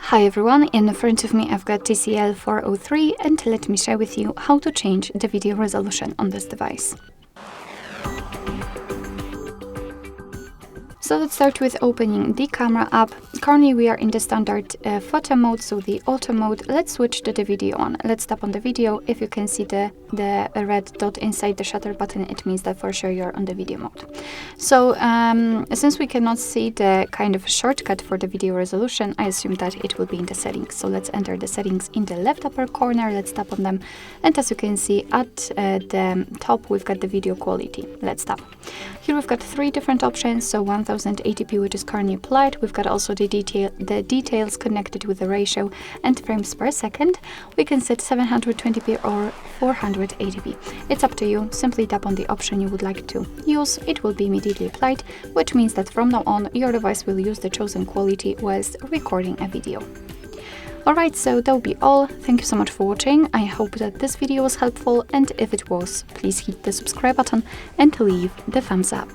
Hi everyone, in front of me I've got TCL 403 and let me share with you how to change the video resolution on this device. So let's start with opening the camera app. Currently we are in the standard photo mode, so the auto mode. Let's switch to the video on. Let's tap on the video. If you can see the red dot inside the shutter button, it means that for sure you're on the video mode. So since we cannot see the kind of shortcut for the video resolution, I assume that it will be in the settings. So let's enter the settings in the left upper corner. Let's tap on them. And as you can see at the top, we've got the video quality. Let's tap. Here we've got three different options. So 1080p, which is currently applied. We've got also the details connected with the ratio and frames per second. We can set 720p or 480p. It's up to you. Simply tap on the option you would like to use. It will be immediately applied, which means that from now on your device will use the chosen quality whilst recording a video. Alright, so that will be all. Thank you so much for watching. I hope that this video was helpful, and if it was, please hit the subscribe button and leave the thumbs up.